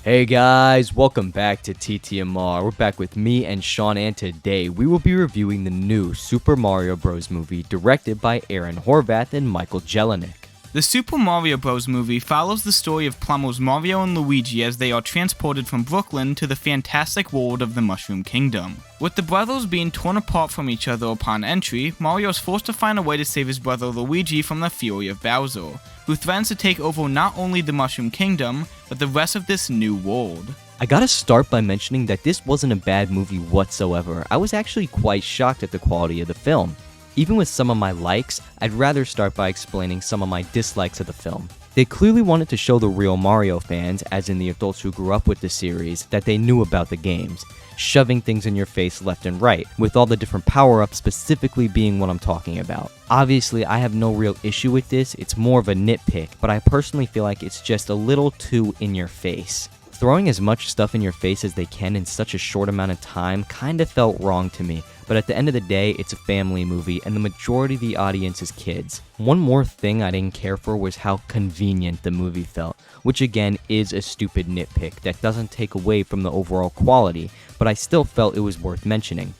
Hey guys, welcome back to TTMR. We're back with me and Sean, and today we will be reviewing the new Super Mario Bros. Movie directed by Aaron Horvath and Michael Jelenic. The Super Mario Bros. Movie follows the story of plumbers Mario and Luigi as they are transported from Brooklyn to the fantastic world of the Mushroom Kingdom. With the brothers being torn apart from each other upon entry, Mario is forced to find a way to save his brother Luigi from the fury of Bowser, who threatens to take over not only the Mushroom Kingdom, but the rest of this new world. I gotta start by mentioning that this wasn't a bad movie whatsoever. I was actually quite shocked at the quality of the film. Even with some of my likes, I'd rather start by explaining some of my dislikes of the film. They clearly wanted to show the real Mario fans, as in the adults who grew up with the series, that they knew about the games, shoving things in your face left and right, with all the different power-ups specifically being what I'm talking about. Obviously, I have no real issue with this, it's more of a nitpick, but I personally feel like it's just a little too in your face. Throwing as much stuff in your face as they can in such a short amount of time kinda felt wrong to me, but at the end of the day, it's a family movie and the majority of the audience is kids. One more thing I didn't care for was how convenient the movie felt, which again is a stupid nitpick that doesn't take away from the overall quality, but I still felt it was worth mentioning.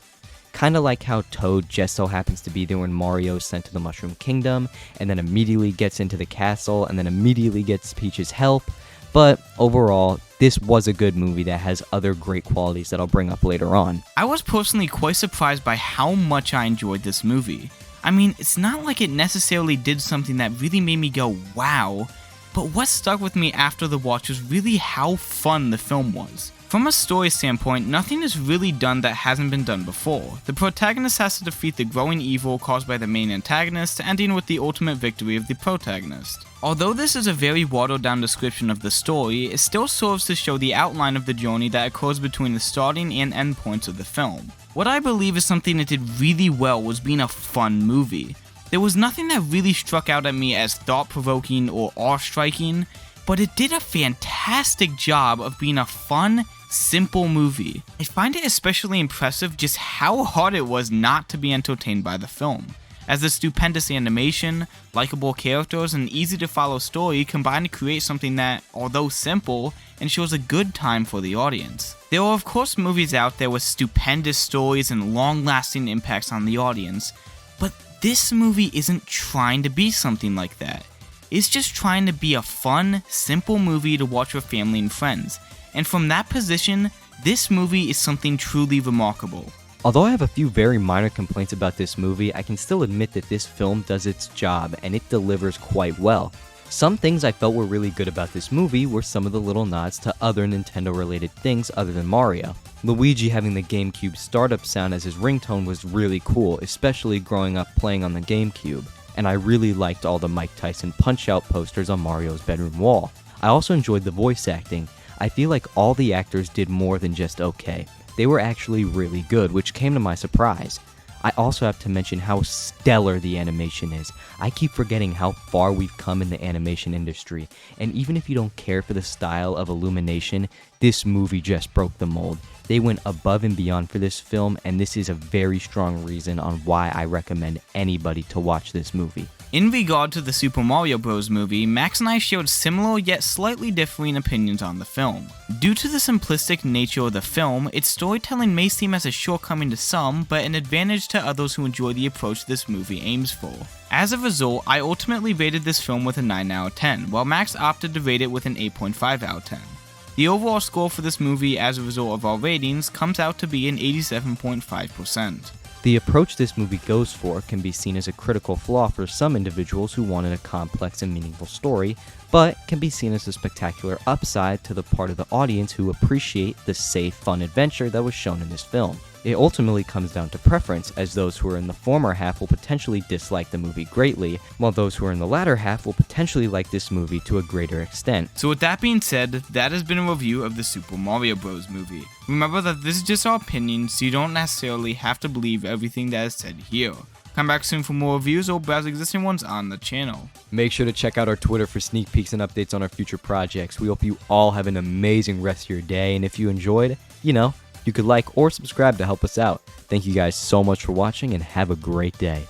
Kinda like how Toad just so happens to be there when Mario is sent to the Mushroom Kingdom, and then immediately gets into the castle, and then immediately gets Peach's help. But overall, this was a good movie that has other great qualities that I'll bring up later on. I was personally quite surprised by how much I enjoyed this movie. I mean, it's not like it necessarily did something that really made me go, wow, but what stuck with me after the watch was really how fun the film was. From a story standpoint, nothing is really done that hasn't been done before. The protagonist has to defeat the growing evil caused by the main antagonist, ending with the ultimate victory of the protagonist. Although this is a very watered down description of the story, it still serves to show the outline of the journey that occurs between the starting and end points of the film. What I believe is something it did really well was being a fun movie. There was nothing that really struck out at me as thought-provoking or awe-striking, but it did a fantastic job of being a fun, simple movie. I find it especially impressive just how hard it was not to be entertained by the film, as the stupendous animation, likable characters, and easy to follow story combine to create something that, although simple, ensures a good time for the audience. There are of course movies out there with stupendous stories and long-lasting impacts on the audience, but this movie isn't trying to be something like that. It's just trying to be a fun, simple movie to watch with family and friends, and from that position, this movie is something truly remarkable. Although I have a few very minor complaints about this movie, I can still admit that this film does its job and it delivers quite well. Some things I felt were really good about this movie were some of the little nods to other Nintendo related things other than Mario. Luigi having the GameCube startup sound as his ringtone was really cool, especially growing up playing on the GameCube. And I really liked all the Mike Tyson Punch-Out posters on Mario's bedroom wall. I also enjoyed the voice acting. I feel like all the actors did more than just okay. They were actually really good, which came to my surprise. I also have to mention how stellar the animation is. I keep forgetting how far we've come in the animation industry, and even if you don't care for the style of Illumination, this movie just broke the mold. They went above and beyond for this film, and this is a very strong reason on why I recommend anybody to watch this movie. In regard to the Super Mario Bros. Movie, Max and I shared similar yet slightly differing opinions on the film. Due to the simplistic nature of the film, its storytelling may seem as a shortcoming to some, but an advantage to others who enjoy the approach this movie aims for. As a result, I ultimately rated this film with a 9 out of 10, while Max opted to rate it with an 8.5 out of 10. The overall score for this movie as a result of our ratings comes out to be an 87.5%. The approach this movie goes for can be seen as a critical flaw for some individuals who wanted a complex and meaningful story, but can be seen as a spectacular upside to the part of the audience who appreciate the safe, fun adventure that was shown in this film. It ultimately comes down to preference, as those who are in the former half will potentially dislike the movie greatly, while those who are in the latter half will potentially like this movie to a greater extent. So with that being said, that has been a review of the Super Mario Bros. Movie. Remember that this is just our opinion, so you don't necessarily have to believe everything that is said here. Come back soon for more reviews or browse existing ones on the channel. Make sure to check out our Twitter for sneak peeks and updates on our future projects. We hope you all have an amazing rest of your day, and if you enjoyed, you could like or subscribe to help us out. Thank you guys so much for watching and have a great day.